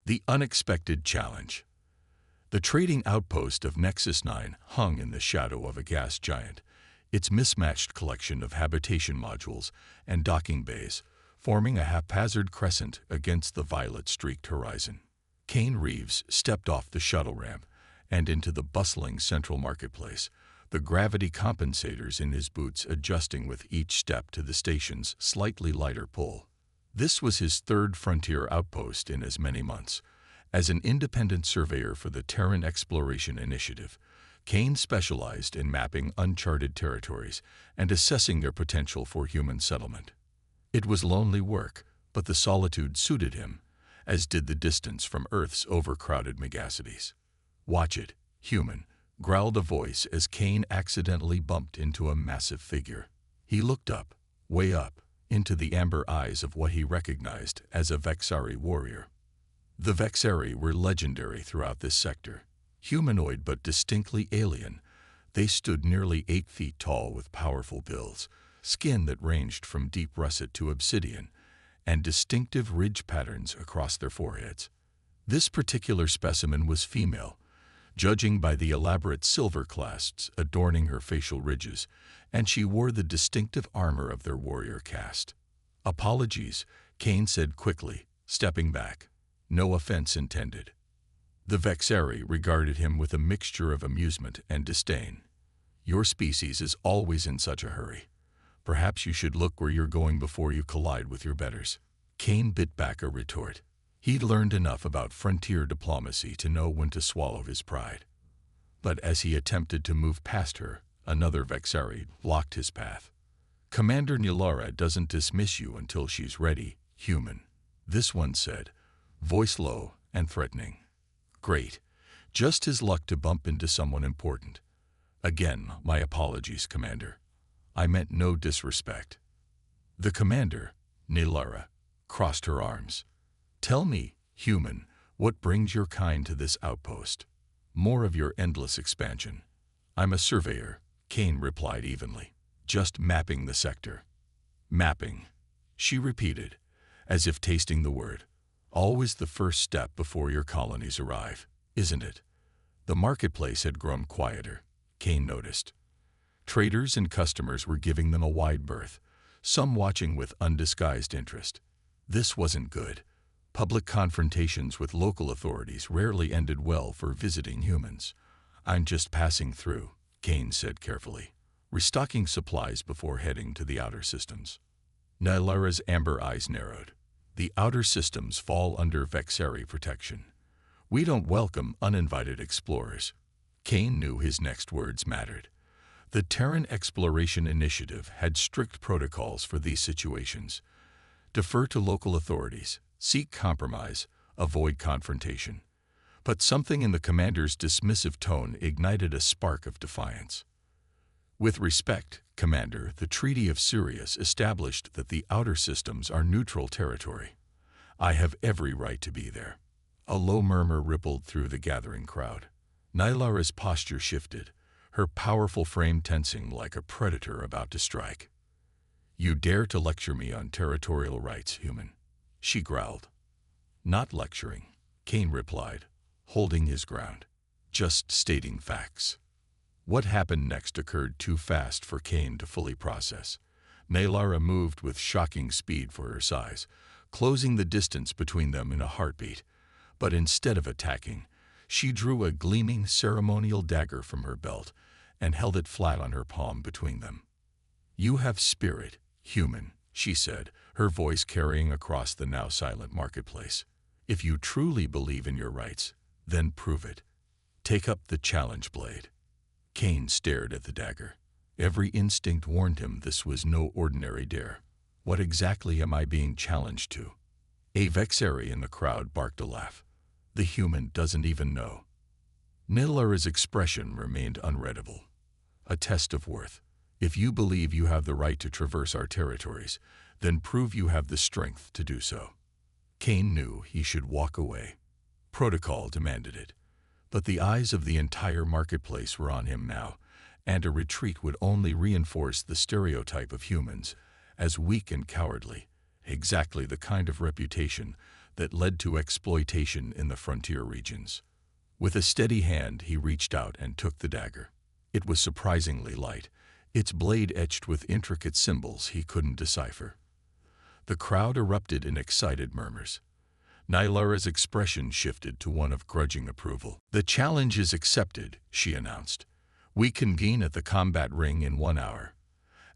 The unexpected challenge. The trading outpost of Nexus 9 hung in the shadow of a gas giant, its mismatched collection of habitation modules and docking bays forming a haphazard crescent against the violet-streaked horizon. Kane Reeves stepped off the shuttle ramp and into the bustling central marketplace, the gravity compensators in his boots adjusting with each step to the station's slightly lighter pull. This was his third frontier outpost in as many months. As an independent surveyor for the Terran Exploration Initiative, Kane specialized in mapping uncharted territories and assessing their potential for human settlement. It was lonely work, but the solitude suited him, as did the distance from Earth's overcrowded megacities. "Watch it, human," growled a voice as Kane accidentally bumped into a massive figure. He looked up, way up, into the amber eyes of what he recognized as a Vexari warrior. The Vexari were legendary throughout this sector. Humanoid but distinctly alien, they stood nearly 8 feet tall with powerful builds, skin that ranged from deep russet to obsidian, and distinctive ridge patterns across their foreheads. This particular specimen was female, judging by the elaborate silver clasps adorning her facial ridges, and she wore the distinctive armor of their warrior caste. "Apologies," Kane said quickly, stepping back. "No offense intended." The Vexari regarded him with a mixture of amusement and disdain. "Your species is always in such a hurry. Perhaps you should look where you're going before you collide with your betters." Kane bit back a retort. He'd learned enough about frontier diplomacy to know when to swallow his pride. But as he attempted to move past her, another Vexari blocked his path. "Commander Nilara doesn't dismiss you until she's ready, human," this one said, voice low and threatening. "Great. Just his luck to bump into someone important. Again, my apologies, Commander. I meant no disrespect." The commander, Nilara, crossed her arms. "Tell me, human, what brings your kind to this outpost? More of your endless expansion." "I'm a surveyor," Kane replied evenly. "Just mapping the sector." "Mapping," she repeated, as if tasting the word. "Always the first step before your colonies arrive, isn't it?" The marketplace had grown quieter, Kane noticed. Traders and customers were giving them a wide berth, some watching with undisguised interest. This wasn't good. Public confrontations with local authorities rarely ended well for visiting humans. "I'm just passing through," Kane said carefully, restocking supplies before heading to the outer systems. Nilara's amber eyes narrowed. "The outer systems fall under Vexari protection. We don't welcome uninvited explorers." Kane knew his next words mattered. The Terran Exploration Initiative had strict protocols for these situations. Defer to local authorities, seek compromise, avoid confrontation. But something in the commander's dismissive tone ignited a spark of defiance. "With respect, Commander, the Treaty of Sirius established that the outer systems are neutral territory. I have every right to be there." A low murmur rippled through the gathering crowd. Nilara's posture shifted, her powerful frame tensing like a predator about to strike. "You dare to lecture me on territorial rights, human," she growled. "Not lecturing," Kane replied, holding his ground. "Just stating facts." What happened next occurred too fast for Kane to fully process. Nilara moved with shocking speed for her size, closing the distance between them in a heartbeat. But instead of attacking, she drew a gleaming ceremonial dagger from her belt and held it flat on her palm between them. "You have spirit, human," she said, her voice carrying across the now silent marketplace. "If you truly believe in your rights, then prove it. Take up the challenge blade." Kane stared at the dagger. Every instinct warned him this was no ordinary dare. "What exactly am I being challenged to?" A Vexari in the crowd barked a laugh. "The human doesn't even know." Nilara's expression remained unreadable. "A test of worth. If you believe you have the right to traverse our territories, then prove you have the strength to do so." Kane knew he should walk away. Protocol demanded it. But the eyes of the entire marketplace were on him now, and a retreat would only reinforce the stereotype of humans as weak and cowardly, exactly the kind of reputation that led to exploitation in the frontier regions. With a steady hand, he reached out and took the dagger. It was surprisingly light, its blade etched with intricate symbols he couldn't decipher. The crowd erupted in excited murmurs. Nylara's expression shifted to one of grudging approval. "The challenge is accepted," she announced. "We convene at the combat ring in 1 hour."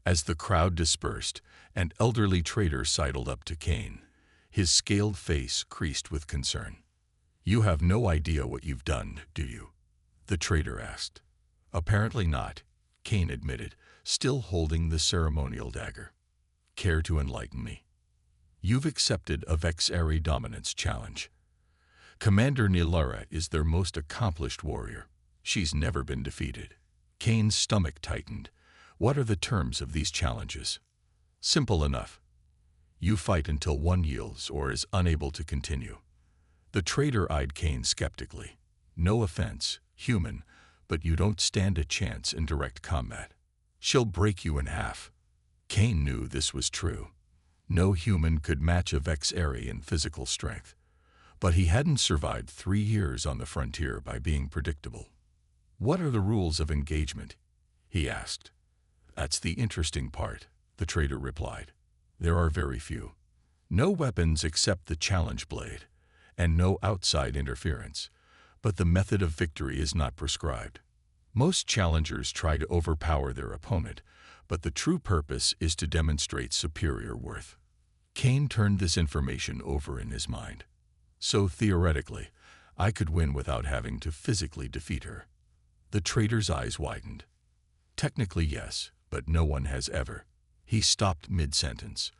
As the crowd dispersed, an elderly trader sidled up to Kane. His scaled face creased with concern. "You have no idea what you've done, do you?" the trader asked. "Apparently not," Kane admitted, still holding the ceremonial dagger. "Care to enlighten me?" "You've accepted a Vexari dominance challenge. Commander Nylara is their most accomplished warrior. She's never been defeated." Kane's stomach tightened. "What are the terms of these challenges?" "Simple enough. You fight until one yields or is unable to continue." The trader eyed Kane skeptically. "No offense, human, but you don't stand a chance in direct combat. She'll break you in half." Kane knew this was true. No human could match a Vexari in physical strength. But he hadn't survived 3 years on the frontier by being predictable. "What are the rules of engagement?" he asked. "That's the interesting part," the trader replied. "There are very few. No weapons except the challenge blade, and no outside interference, but the method of victory is not prescribed. Most challengers try to overpower their opponent, but the true purpose is to demonstrate superior worth." Kane turned this information over in his mind. "So theoretically, I could win without having to physically defeat her." The trader's eyes widened. "Technically, yes, but no one has ever." He stopped mid-sentence.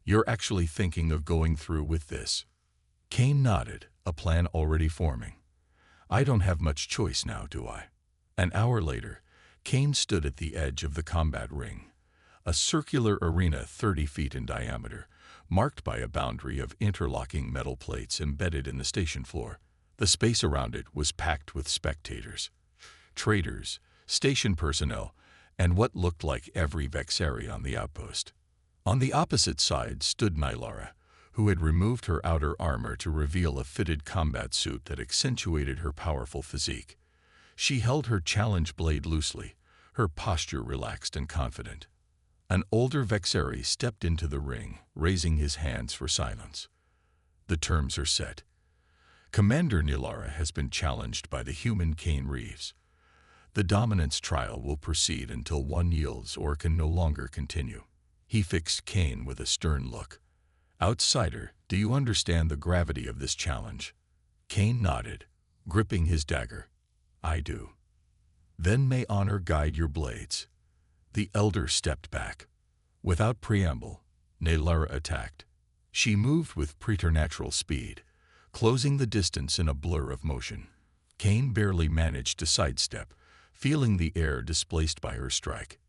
"You're actually thinking of going through with this?" Kane nodded, a plan already forming. "I don't have much choice now, do I?" An hour later, Kane stood at the edge of the combat ring, a circular arena 30 feet in diameter, marked by a boundary of interlocking metal plates embedded in the station floor. The space around it was packed with spectators, traders, station personnel, and what looked like every Vexari on the outpost. On the opposite side stood Nylara, who had removed her outer armor to reveal a fitted combat suit that accentuated her powerful physique. She held her challenge blade loosely, her posture relaxed and confident. An older Vexari stepped into the ring, raising his hands for silence. "The terms are set. Commander Nylara has been challenged by the human Kane Reeves. The dominance trial will proceed until one yields or can no longer continue." He fixed Kane with a stern look. "Outsider, do you understand the gravity of this challenge?" Kane nodded, gripping his dagger. "I do." "Then may honor guide your blades." The elder stepped back. Without preamble, Nylara attacked. She moved with preternatural speed, closing the distance in a blur of motion. Kane barely managed to sidestep, feeling the air displaced by her strike.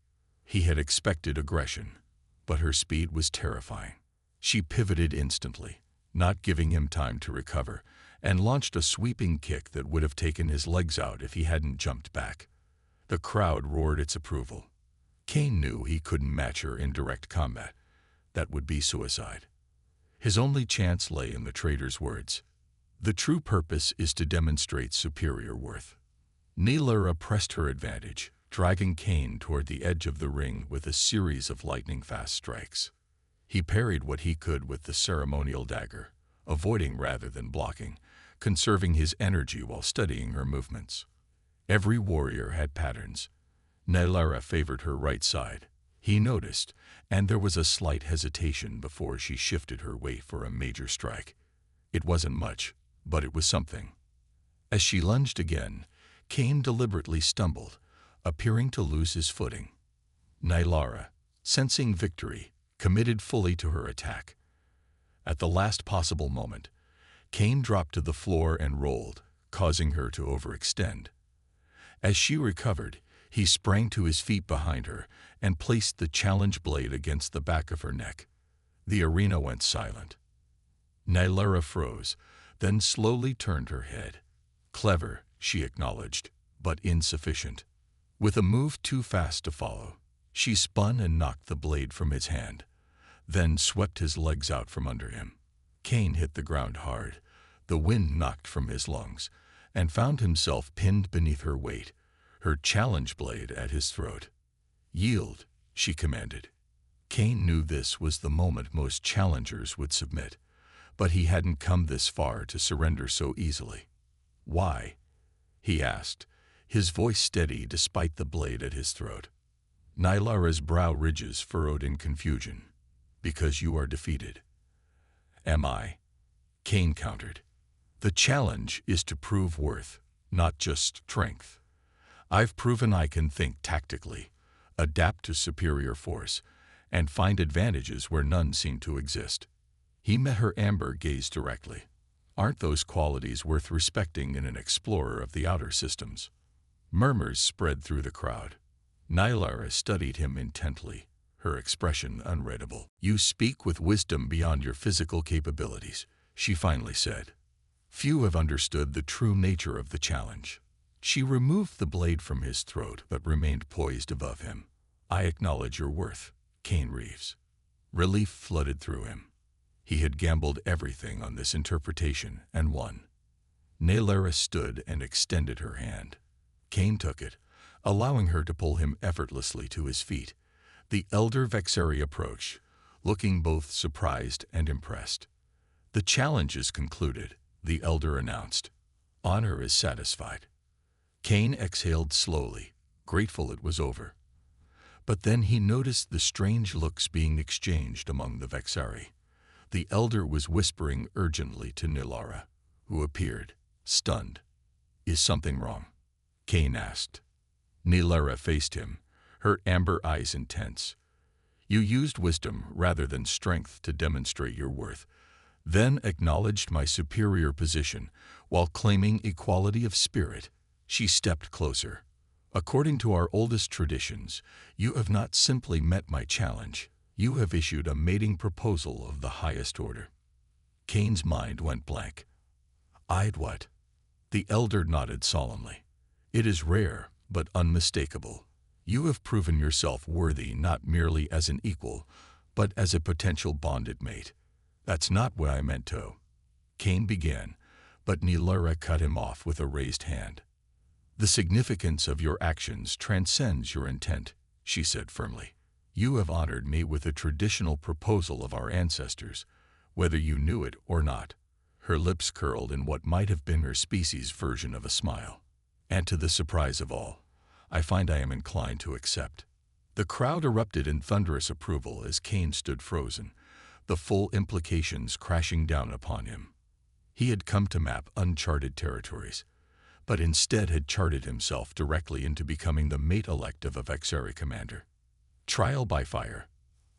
He had expected aggression, but her speed was terrifying. She pivoted instantly, not giving him time to recover, and launched a sweeping kick that would have taken his legs out if he hadn't jumped back. The crowd roared its approval. Kane knew he couldn't match her in direct combat. That would be suicide. His only chance lay in the trader's words. "The true purpose is to demonstrate superior worth." Nylara pressed her advantage, dragging Kane toward the edge of the ring with a series of lightning-fast strikes. He parried what he could with the ceremonial dagger, avoiding rather than blocking, conserving his energy while studying her movements. Every warrior had patterns. Nylara favored her right side. He noticed, and there was a slight hesitation before she shifted her weight for a major strike. It wasn't much, but it was something. As she lunged again, Kane deliberately stumbled, appearing to lose his footing. Nylara, sensing victory, committed fully to her attack. At the last possible moment, Kane dropped to the floor and rolled, causing her to overextend. As she recovered, he sprang to his feet behind her and placed the challenge blade against the back of her neck. The arena went silent. Nylara froze, then slowly turned her head. "Clever," she acknowledged, "but insufficient." With a move too fast to follow, she spun and knocked the blade from his hand, then swept his legs out from under him. Kane hit the ground hard. The wind knocked from his lungs, and found himself pinned beneath her weight, her challenge blade at his throat. "Yield," she commanded. Kane knew this was the moment most challengers would submit, but he hadn't come this far to surrender so easily. "Why?" he asked, his voice steady despite the blade at his throat. Nylara's brow ridges furrowed in confusion. "Because you are defeated." "Am I?" Kane countered. "The challenge is to prove worth, not just strength. I've proven I can think tactically, adapt to superior force, and find advantages where none seem to exist." He met her amber gaze directly. "Aren't those qualities worth respecting in an explorer of the outer systems?" Murmurs spread through the crowd. Nylara studied him intently, her expression unreadable. "You speak with wisdom beyond your physical capabilities," she finally said. "Few have understood the true nature of the challenge." She removed the blade from his throat but remained poised above him. "I acknowledge your worth, Kane Reeves." Relief flooded through him. He had gambled everything on this interpretation and won. Nylara stood and extended her hand. Kane took it, allowing her to pull him effortlessly to his feet. The elder Vexari approached, looking both surprised and impressed. "The challenge is concluded," the elder announced. "Honor is satisfied." Kane exhaled slowly, grateful it was over. But then he noticed the strange looks being exchanged among the Vexari. The elder was whispering urgently to Nylara, who appeared, stunned. "Is something wrong?" Kane asked. Nylara faced him, her amber eyes intense. "You used wisdom rather than strength to demonstrate your worth, then acknowledged my superior position while claiming equality of spirit." She stepped closer. "According to our oldest traditions, you have not simply met my challenge. You have issued a mating proposal of the highest order." Kane's mind went blank. "I'd what?" The elder nodded solemnly. "It is rare, but unmistakable. You have proven yourself worthy not merely as an equal, but as a potential bonded mate." "That's not what I meant to." Kane began, but Nylara cut him off with a raised hand. "The significance of your actions transcends your intent," she said firmly. "You have honored me with a traditional proposal of our ancestors, whether you knew it or not." Her lips curled in what might have been her species' version of a smile. "And to the surprise of all, I find I am inclined to accept." The crowd erupted in thunderous approval as Kane stood frozen, the full implications crashing down upon him. He had come to map uncharted territories, but instead had charted himself directly into becoming the mate-elect of a Vexari commander. Trial by fire.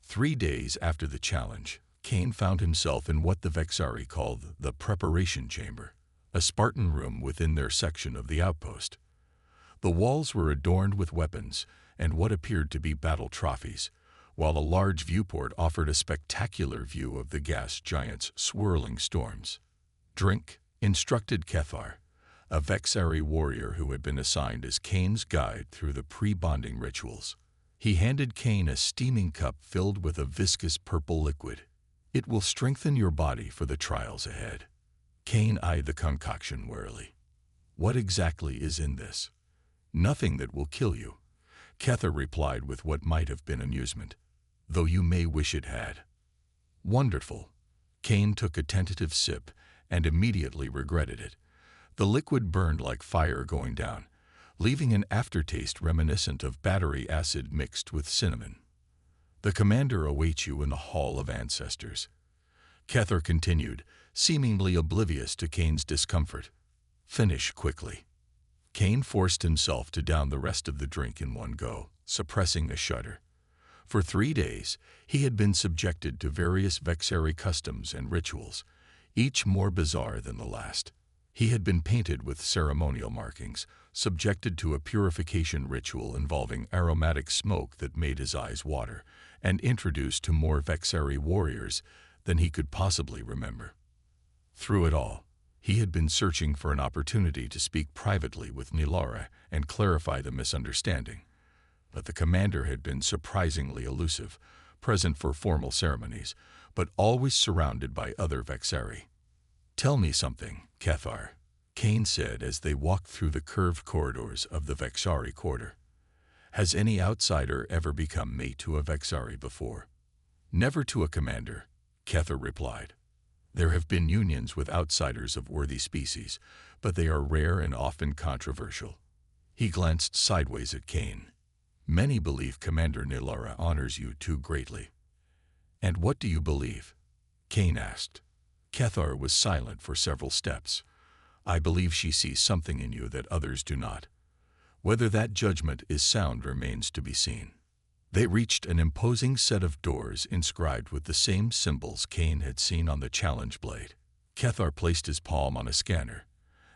3 days after the challenge, Kane found himself in what the Vexari called the preparation chamber, a Spartan room within their section of the outpost. The walls were adorned with weapons and what appeared to be battle trophies, while a large viewport offered a spectacular view of the gas giant's swirling storms. "Drink," instructed Kethar, a Vexari warrior who had been assigned as Kane's guide through the pre-bonding rituals. He handed Kane a steaming cup filled with a viscous purple liquid. "It will strengthen your body for the trials ahead." Kane eyed the concoction warily. "What exactly is in this?" "Nothing that will kill you," Kethar replied with what might have been amusement, "though you may wish it had." "Wonderful." Kane took a tentative sip and immediately regretted it. The liquid burned like fire going down, leaving an aftertaste reminiscent of battery acid mixed with cinnamon. "The commander awaits you in the Hall of Ancestors," Kethar continued, seemingly oblivious to Kane's discomfort. "Finish quickly." Kane forced himself to down the rest of the drink in one go, suppressing a shudder. For 3 days, he had been subjected to various Vexari customs and rituals, each more bizarre than the last. He had been painted with ceremonial markings, subjected to a purification ritual involving aromatic smoke that made his eyes water, and introduced to more Vexari warriors than he could possibly remember. Through it all, he had been searching for an opportunity to speak privately with Nylara and clarify the misunderstanding. But the commander had been surprisingly elusive, present for formal ceremonies, but always surrounded by other Vexari. "Tell me something, Cathar," Kane said as they walked through the curved corridors of the Vexari quarter. "Has any outsider ever become mate to a Vexari before?" "Never to a commander," Cathar replied. "There have been unions with outsiders of worthy species, but they are rare and often controversial." He glanced sideways at Kane. "Many believe Commander Nilara honors you too greatly." "And what do you believe?" Kane asked. Cathar was silent for several steps. "I believe she sees something in you that others do not. Whether that judgment is sound remains to be seen." They reached an imposing set of doors inscribed with the same symbols Kane had seen on the challenge blade. Cathar placed his palm on a scanner,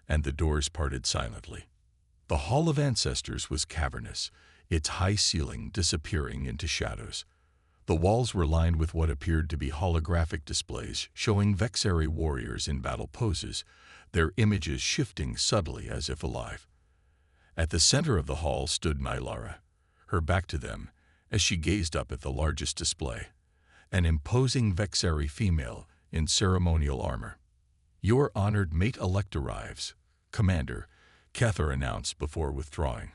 and the doors parted silently. The Hall of Ancestors was cavernous, its high ceiling disappearing into shadows. The walls were lined with what appeared to be holographic displays showing Vexari warriors in battle poses, their images shifting subtly as if alive. At the center of the hall stood Nilara, her back to them, as she gazed up at the largest display, an imposing Vexari female in ceremonial armor. "Your honored mate-elect arrives, Commander," Cathar announced before withdrawing,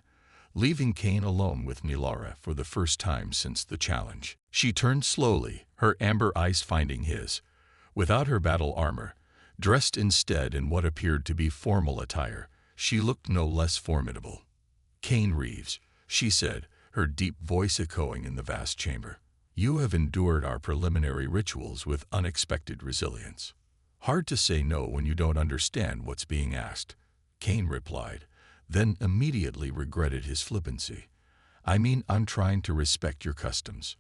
leaving Kane alone with Nilara for the first time since the challenge. She turned slowly, her amber eyes finding his. Without her battle armor, dressed instead in what appeared to be formal attire, she looked no less formidable. "Kane Reeves," she said, her deep voice echoing in the vast chamber. "You have endured our preliminary rituals with unexpected resilience." "Hard to say no when you don't understand what's being asked," Kane replied, then immediately regretted his flippancy. "I mean, I'm trying to respect your customs."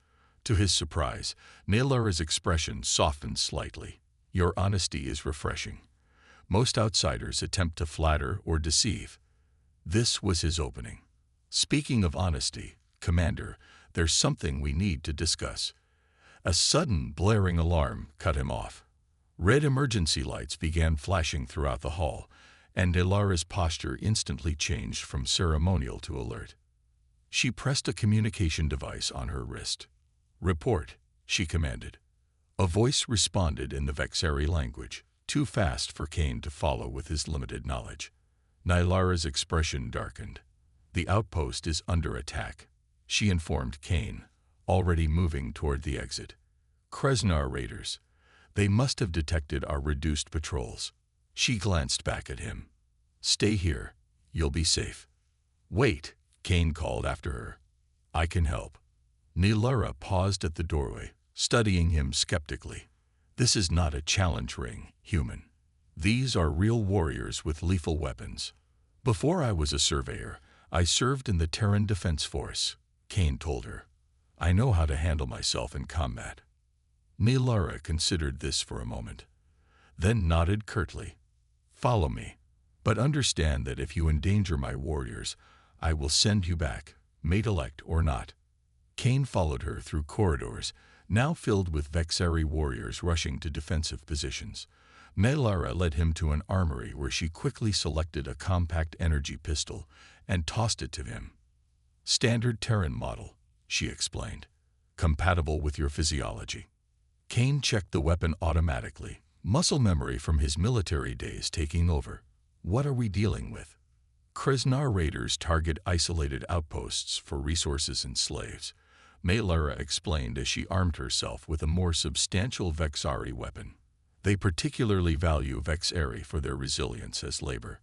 To his surprise, Nilara's expression softened slightly. "Your honesty is refreshing. Most outsiders attempt to flatter or deceive." This was his opening. "Speaking of honesty, Commander, there's something we need to discuss." A sudden blaring alarm cut him off. Red emergency lights began flashing throughout the hall, and Nilara's posture instantly changed from ceremonial to alert. She pressed a communication device on her wrist. "Report," she commanded. A voice responded in the Vexari language, too fast for Kane to follow with his limited knowledge. Nilara's expression darkened. "The outpost is under attack," she informed Kane, already moving toward the exit. "Kreznar raiders. They must have detected our reduced patrols." She glanced back at him. "Stay here. You'll be safe." "Wait," Kane called after her. "I can help." Nilara paused at the doorway, studying him skeptically. "This is not a challenge ring, human. These are real warriors with lethal weapons. Before I was a surveyor, I served in the Terran Defense Force," Kane told her. "I know how to handle myself in combat." Nilara considered this for a moment, then nodded curtly. "Follow me, but understand that if you endanger my warriors, I will send you back, mate-elect or not." Kane followed her through corridors, now filled with Vexari warriors rushing to defensive positions. Nilara led him to an armory where she quickly selected a compact energy pistol and tossed it to him. "Standard Terran model," she explained. "Compatible with your physiology." Kane checked the weapon automatically, muscle memory from his military days taking over. "What are we dealing with?" "Kreznar raiders target isolated outposts for resources and slaves," Nilara explained as she armed herself with a more substantial Vexari weapon. "They particularly value Vexari for their resilience as labor."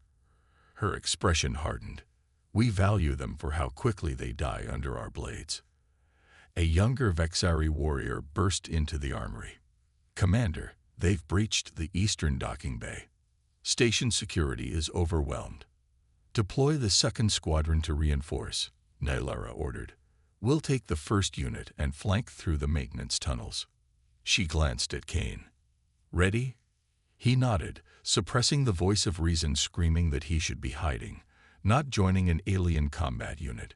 Her expression hardened. "We value them for how quickly they die under our blades." A younger Vexari warrior burst into the armory. "Commander, they've breached the eastern docking bay. Station security is overwhelmed." "Deploy the 2nd Squadron to reinforce," Nilara ordered. "We'll take the 1st unit and flank through the maintenance tunnels." She glanced at Kane. "Ready?" He nodded, suppressing the voice of reason screaming that he should be hiding, not joining an alien combat unit.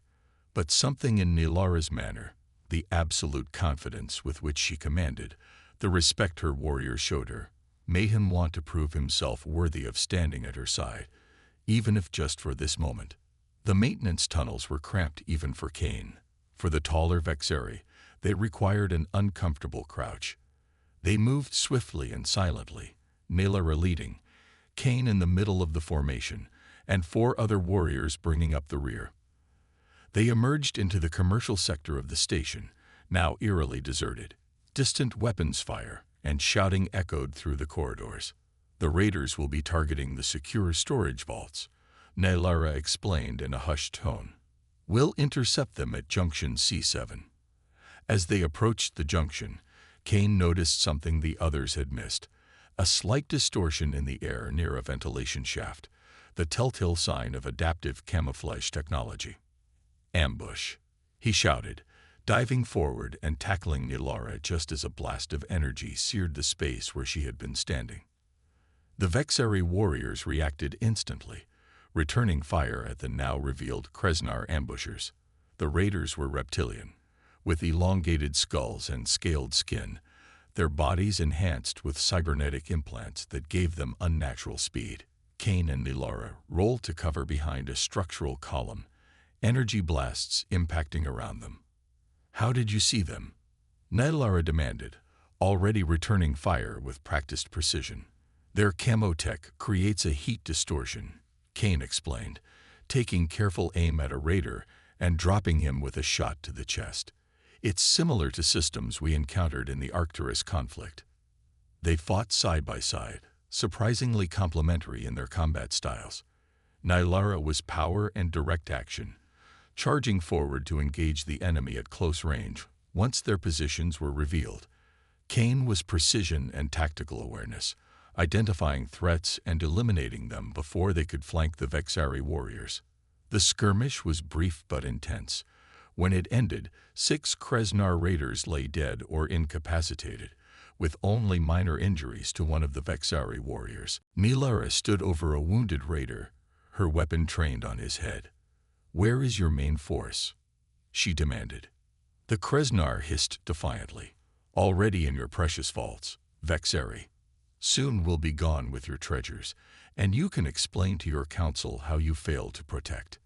But something in Nilara's manner, the absolute confidence with which she commanded, the respect her warriors showed her, made him want to prove himself worthy of standing at her side, even if just for this moment. The maintenance tunnels were cramped even for Kane. For the taller Vexari, they required an uncomfortable crouch. They moved swiftly and silently, Nalara leading, Kane in the middle of the formation, and 4 other warriors bringing up the rear. They emerged into the commercial sector of the station, now eerily deserted. Distant weapons fire and shouting echoed through the corridors. "The raiders will be targeting the secure storage vaults," Nalara explained in a hushed tone. "We'll intercept them at junction C7. As they approached the junction, Kane noticed something the others had missed: a slight distortion in the air near a ventilation shaft, the telltale sign of adaptive camouflage technology. "Ambush!" he shouted, diving forward and tackling Nalara just as a blast of energy seared the space where she had been standing. The Vexari warriors reacted instantly, returning fire at the now revealed Kreznar ambushers. The raiders were reptilian, with elongated skulls and scaled skin, their bodies enhanced with cybernetic implants that gave them unnatural speed. Kane and Nalara rolled to cover behind a structural column, energy blasts impacting around them. "How did you see them?" Nalara demanded, already returning fire with practiced precision. "Their camo-tech creates a heat distortion," Kane explained, taking careful aim at a raider and dropping him with a shot to the chest. "It's similar to systems we encountered in the Arcturus conflict." They fought side by side, surprisingly complementary in their combat styles. Nalara was power and direct action, charging forward to engage the enemy at close range once their positions were revealed. Kane was precision and tactical awareness, identifying threats and eliminating them before they could flank the Vexari warriors. The skirmish was brief but intense. When it ended, 6 Kreznar raiders lay dead or incapacitated, with only minor injuries to one of the Vexari warriors. Nalara stood over a wounded raider, her weapon trained on his head. "Where is your main force?" she demanded. The Kreznar hissed defiantly. "Already in your precious vaults, Vexari. Soon we'll be gone with your treasures, and you can explain to your council how you failed to protect."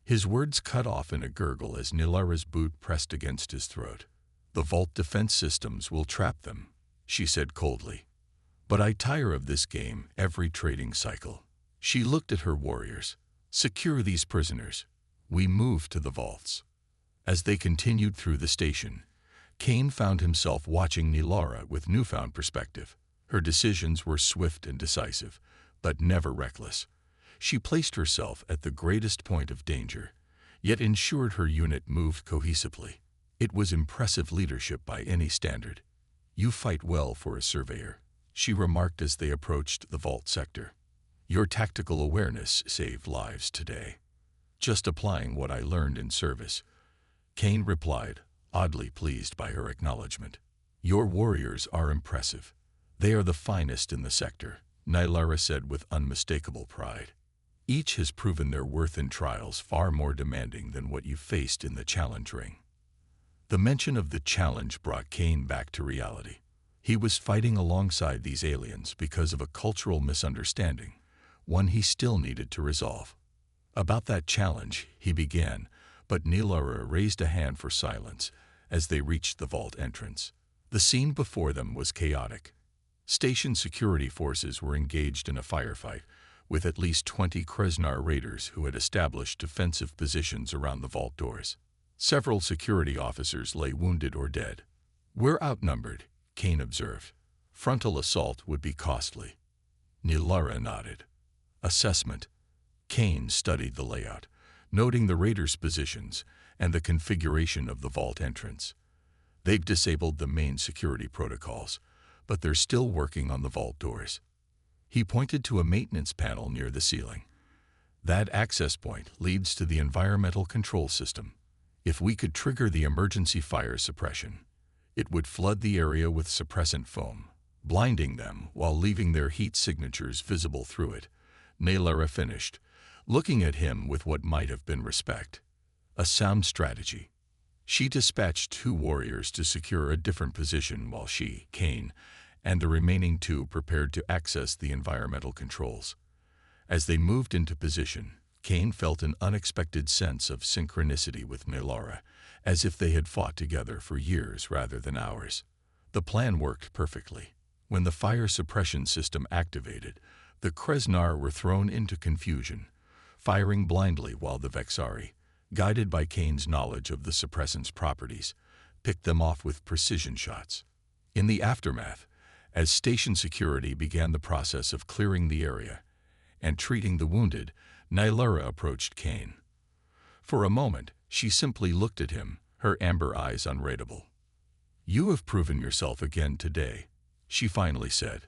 His words cut off in a gurgle as Nilara's boot pressed against his throat. "The vault defense systems will trap them," she said coldly. "But I tire of this game every trading cycle." She looked at her warriors. "Secure these prisoners. We move to the vaults." As they continued through the station, Kane found himself watching Nalara with newfound perspective. Her decisions were swift and decisive, but never reckless. She placed herself at the greatest point of danger, yet ensured her unit moved cohesively. It was impressive leadership by any standard. "You fight well for a surveyor," she remarked as they approached the vault sector. "Your tactical awareness saved lives today." "Just applying what I learned in service," Kane replied, oddly pleased by her acknowledgement. "Your warriors are impressive. They are the finest in the sector," Nalara said with unmistakable pride. "Each has proven their worth in trials far more demanding than what you faced in the challenge ring." The mention of the challenge brought Kane back to reality. He was fighting alongside these aliens because of a cultural misunderstanding, one he still needed to resolve. "About that challenge," he began, but Nalara raised a hand for silence as they reached the vault entrance. The scene before them was chaotic. Station security forces were engaged in a firefight, with at least 20 Kreznar raiders who had established defensive positions around the vault doors. Several security officers lay wounded or dead. "We're outnumbered," Kane observed. "Frontal assault would be costly." Nalara nodded. "Assessment." Kane studied the layout, noting the raiders' positions and the configuration of the vault entrance. They've disabled the main security protocols, but they're still working on the vault doors. He pointed to a maintenance panel near the ceiling. "That access point leads to the environmental control system. If we could trigger the emergency fire suppression, it would flood the area with suppressant foam, blinding them while leaving their heat signatures visible through it," Nalara finished, looking at him with what might have been respect. "A sound strategy." She dispatched 2 warriors to secure a different position while she, Kane, and the remaining 2 prepared to access the environmental controls. As they moved into position, Kane felt an unexpected sense of synchronicity with Nalara, as if they had fought together for years rather than hours. The plan worked perfectly. When the fire suppression system activated, the Kreznar were thrown into confusion, firing blindly while the Vexari, guided by Kane's knowledge of the suppressant's properties, picked them off with precision shots. In the aftermath, as station security began the process of clearing the area and treating the wounded, Nylara approached Kane. For a moment, she simply looked at him, her amber eyes unreadable. "You have proven yourself again today," she finally said.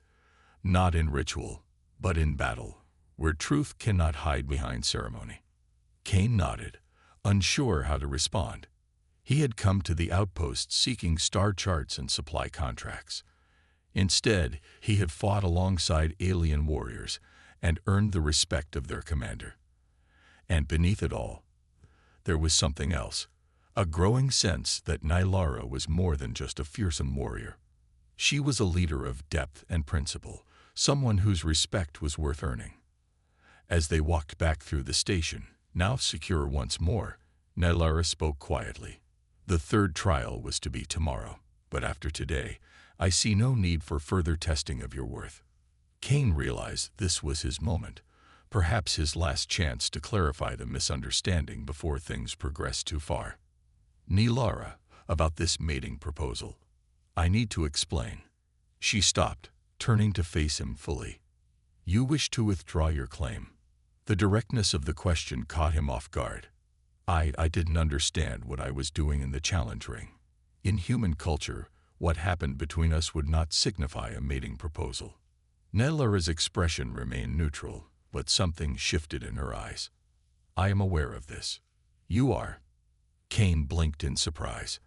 "Not in ritual, but in battle, where truth cannot hide behind ceremony." Kane nodded, unsure how to respond. He had come to the outpost seeking star charts and supply contracts. Instead, he had fought alongside alien warriors and earned the respect of their commander. And beneath it all, there was something else, a growing sense that Nylara was more than just a fearsome warrior. She was a leader of depth and principle, someone whose respect was worth earning. As they walked back through the station, now secure once more, Nylara spoke quietly. "The third trial was to be tomorrow, but after today, I see no need for further testing of your worth." Kane realized this was his moment, perhaps his last chance to clarify the misunderstanding before things progressed too far. "Nylara, about this mating proposal. I need to explain." She stopped, turning to face him fully. "You wish to withdraw your claim?" The directness of the question caught him off guard. I didn't understand what I was doing in the challenge ring. In human culture, what happened between us would not signify a mating proposal." Nylara's expression remained neutral, but something shifted in her eyes. "I am aware of this." "You are?" Kane blinked in surprise.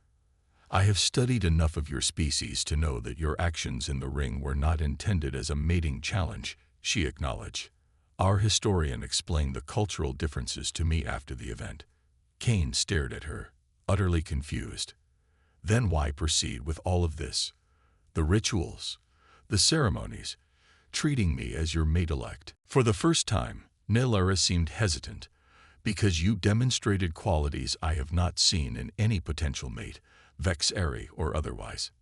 "I have studied enough of your species to know that your actions in the ring were not intended as a mating challenge," she acknowledged. "Our historian explained the cultural differences to me after the event." Kane stared at her, utterly confused. "Then why proceed with all of this? The rituals, the ceremonies, treating me as your mate-elect?" For the first time, Nylara seemed hesitant. "Because you demonstrated qualities I have not seen in any potential mate, Vexari or otherwise.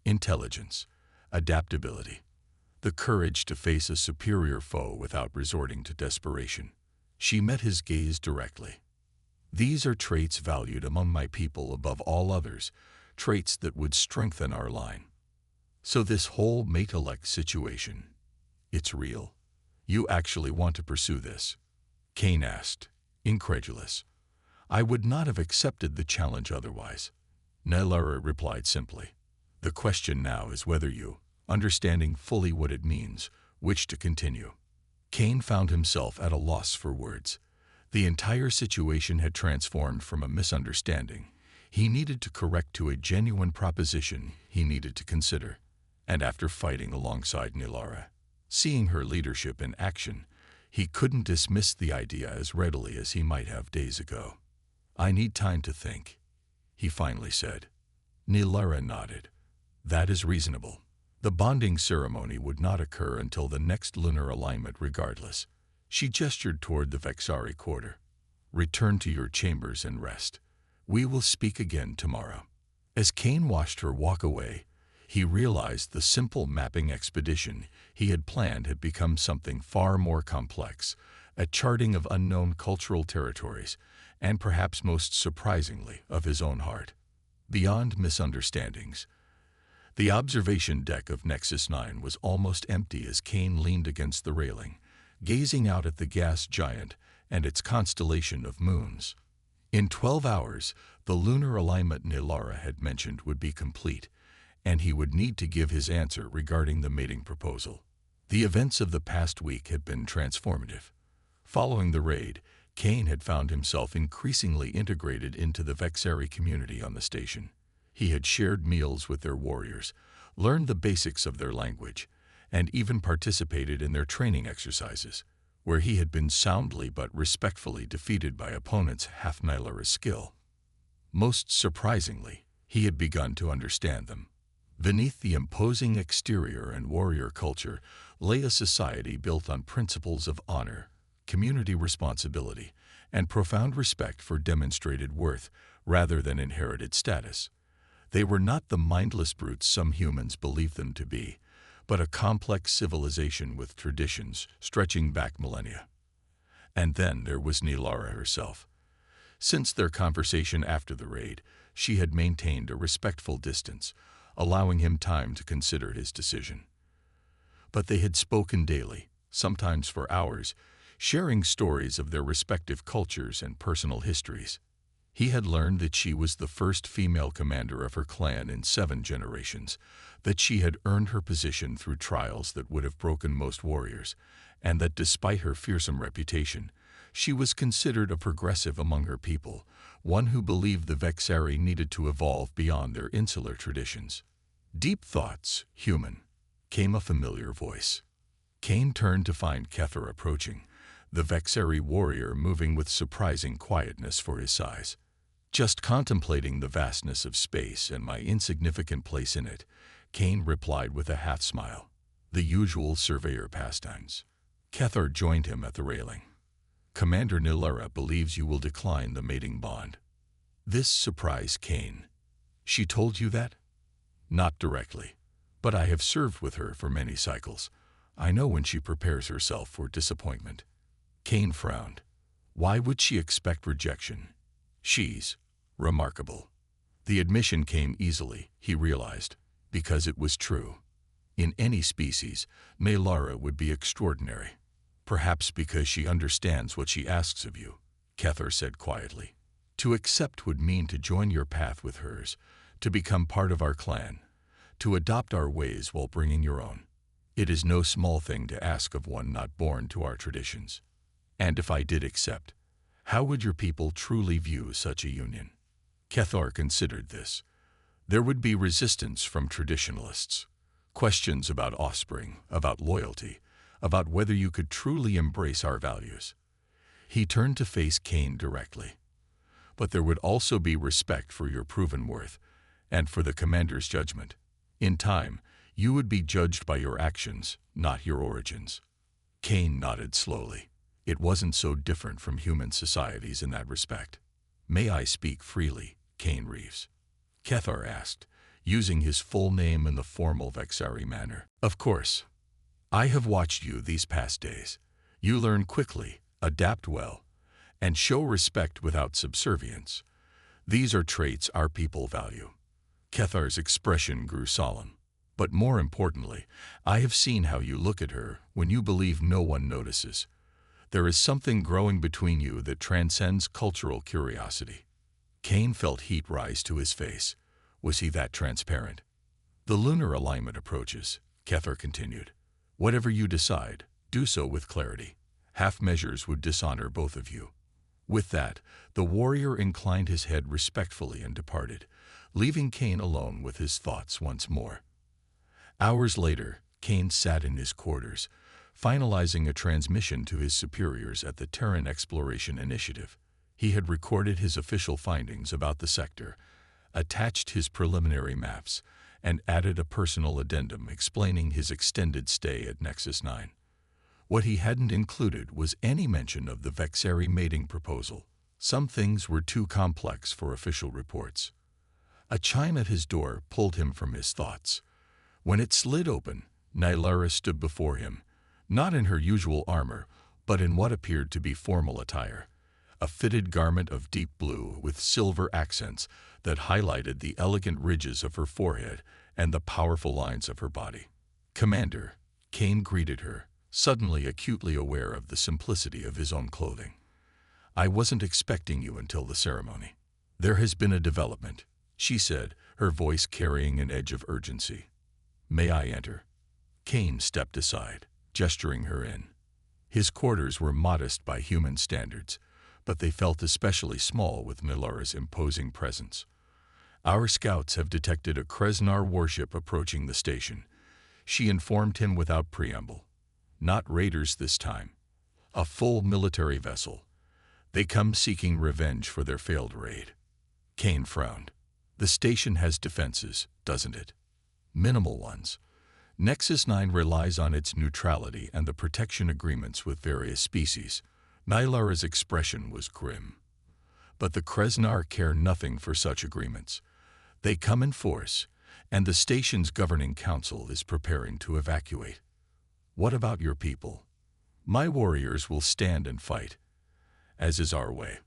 Intelligence, adaptability, the courage to face a superior foe without resorting to desperation." She met his gaze directly. "These are traits valued among my people above all others, traits that would strengthen our line. So this whole mate-elect situation, it's real. You actually want to pursue this?" Kane asked, incredulous. "I would not have accepted the challenge otherwise." Nylara replied simply. "The question now is whether you, understanding fully what it means, wish to continue." Kane found himself at a loss for words. The entire situation had transformed from a misunderstanding he needed to correct to a genuine proposition he needed to consider. And after fighting alongside Nylara, seeing her leadership in action, he couldn't dismiss the idea as readily as he might have days ago. "I need time to think," he finally said. Nylara nodded. "That is reasonable. The bonding ceremony would not occur until the next lunar alignment regardless." She gestured toward the Vexari quarter. "Return to your chambers and rest. We will speak again tomorrow." As Kane watched her walk away, he realized the simple mapping expedition he had planned had become something far more complex, a charting of unknown cultural territories, and perhaps most surprisingly, of his own heart. Beyond misunderstandings, the observation deck of Nexus 9 was almost empty as Kane leaned against the railing, gazing out at the gas giant and its constellation of moons. In 12 hours, the lunar alignment Nylara had mentioned would be complete, and he would need to give his answer regarding the mating proposal. The events of the past week had been transformative. Following the raid, Kane had found himself increasingly integrated into the Vexari community on the station. He had shared meals with their warriors, learned the basics of their language, and even participated in their training exercises, where he had been soundly but respectfully defeated by opponents half Nylara's skill. Most surprisingly, he had begun to understand them. Beneath the imposing exterior and warrior culture lay a society built on principles of honor, community responsibility, and profound respect for demonstrated worth rather than inherited status. They were not the mindless brutes some humans believe them to be, but a complex civilization with traditions stretching back millennia. And then there was Nilara herself. Since their conversation after the raid, she had maintained a respectful distance, allowing him time to consider his decision. But they had spoken daily, sometimes for hours, sharing stories of their respective cultures and personal histories. He had learned that she was the first female commander of her clan in 7 generations, that she had earned her position through trials that would have broken most warriors, and that despite her fearsome reputation, she was considered a progressive among her people, one who believed the Vexari needed to evolve beyond their insular traditions. Deep thoughts, human, came a familiar voice. Kane turned to find Kethar approaching, the Vexari warrior moving with surprising quietness for his size. Just contemplating the vastness of space and my insignificant place in it, Kane replied with a half-smile. The usual surveyor pastimes. Kethar joined him at the railing. Commander Nilara believes you will decline the mating bond. This surprised Kane. She told you that? Not directly, but I have served with her for many cycles. I know when she prepares herself for disappointment. Kane frowned. Why would she expect rejection? She's remarkable. The admission came easily, he realized, because it was true. In any species, Nilara would be extraordinary. Perhaps because she understands what she asks of you, Kethar said quietly. To accept would mean to join your path with hers, to become part of our clan, to adopt our ways while bringing your own. It is no small thing to ask of one not born to our traditions. And if I did accept, how would your people truly view such a union? Kethar considered this. There would be resistance from traditionalists, questions about offspring, about loyalty, about whether you could truly embrace our values. He turned to face Kane directly. But there would also be respect for your proven worth, and for the commander's judgment. In time, you would be judged by your actions, not your origins. Kane nodded slowly. It wasn't so different from human societies in that respect. May I speak freely, Kane Reeves? Kethar asked, using his full name in the formal Vexari manner. Of course. I have watched you these past days. You learn quickly, adapt well, and show respect without subservience. These are traits our people value. Kethar's expression grew solemn. But more importantly, I have seen how you look at her when you believe no one notices. There is something growing between you that transcends cultural curiosity. Kane felt heat rise to his face. Was he that transparent? The lunar alignment approaches, Kethar continued. Whatever you decide, do so with clarity. Half measures would dishonor both of you. With that, the warrior inclined his head respectfully and departed, leaving Kane alone with his thoughts once more. Hours later, Kane sat in his quarters, finalizing a transmission to his superiors at the Terran Exploration Initiative. He had recorded his official findings about the sector, attached his preliminary maps, and added a personal addendum explaining his extended stay at Nexus 9. What he hadn't included was any mention of the Vexari mating proposal. Some things were too complex for official reports. A chime at his door pulled him from his thoughts. When it slid open, Nilara stood before him, not in her usual armor, but in what appeared to be formal attire. A fitted garment of deep blue with silver accents that highlighted the elegant ridges of her forehead and the powerful lines of her body. Commander, Kane greeted her, suddenly acutely aware of the simplicity of his own clothing. I wasn't expecting you until the ceremony. There has been a development, she said, her voice carrying an edge of urgency. May I enter? Kane stepped aside, gesturing her in. His quarters were modest by human standards, but they felt especially small with Nilara's imposing presence. Our scouts have detected a Kreznar warship approaching the station, she informed him without preamble. Not raiders this time. A full military vessel. They come seeking revenge for their failed raid. Kane frowned. The station has defenses, doesn't it? Minimal ones. Nexus 9 relies on its neutrality and the protection agreements with various species. Nilara's expression was grim. But the Kreznar care nothing for such agreements. They come in force, and the station's governing council is preparing to evacuate. What about your people? My warriors will stand and fight, as is our way.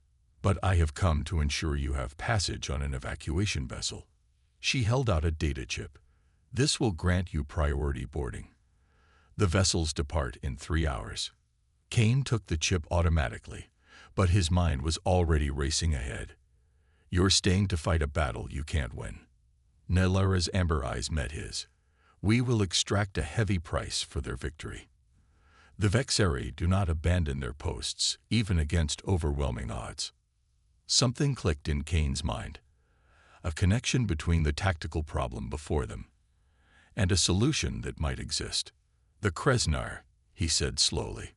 But I have come to ensure you have passage on an evacuation vessel. She held out a data chip. This will grant you priority boarding. The vessels depart in 3 hours. Kane took the chip automatically, but his mind was already racing ahead. You're staying to fight a battle you can't win. Nelara's amber eyes met his. We will extract a heavy price for their victory. The Vexeri do not abandon their posts, even against overwhelming odds. Something clicked in Kane's mind. A connection between the tactical problem before them and a solution that might exist. The Kreznar, he said slowly.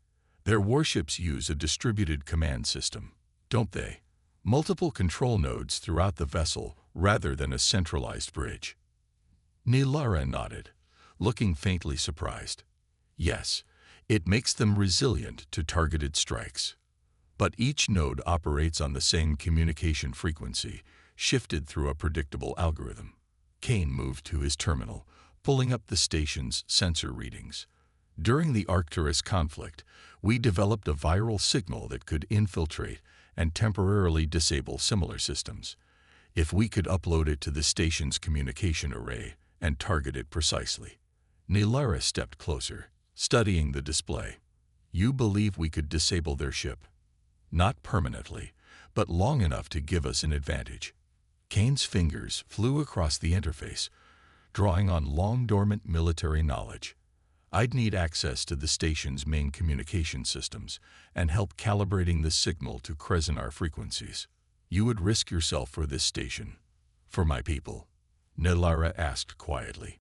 Their warships use a distributed command system, don't they? Multiple control nodes throughout the vessel rather than a centralized bridge. Nelara nodded, looking faintly surprised. Yes, it makes them resilient to targeted strikes. But each node operates on the same communication frequency, shifted through a predictable algorithm. Kane moved to his terminal, pulling up the station's sensor readings. During the Arcturus conflict, we developed a viral signal that could infiltrate and temporarily disable similar systems. If we could upload it to the station's communication array and target it precisely. Nelara stepped closer, studying the display. You believe we could disable their ship? Not permanently, but long enough to give us an advantage. Kane's fingers flew across the interface, drawing on long-dormant military knowledge. I'd need access to the station's main communication systems and help calibrating the signal to Kreznar frequencies. You would risk yourself for this station. For my people? Nelara asked quietly.